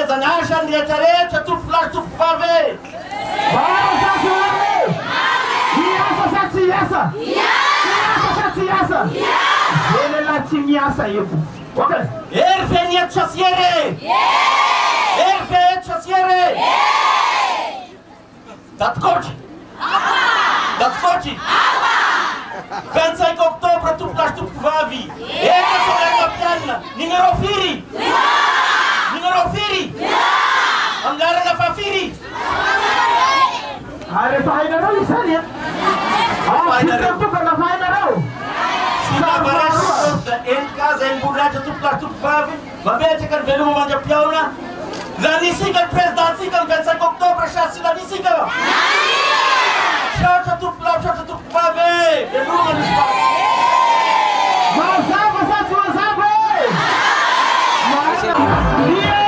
zanashan dia cari satu flash tu pave. Vamos a suave. Siasa. Siasa. Ele la siasa yupo. Okay. Erfeniet chasiere. Erfeniet chasiere. Datkoci. 25 oktober tu flash tu pave. Ela só é uma piana. Ninguém ofiri. Angara na fafiri. Ada faida raw isanya. Faida raw. Itu karena faida raw. Sina baras em casa em buraco tu plato pave. Babete kan velu manja piauna. Zanisi kan presidente kan 25 oktober chassi da nisiga. Chata tu pave. Velu manja. Masa. Iya.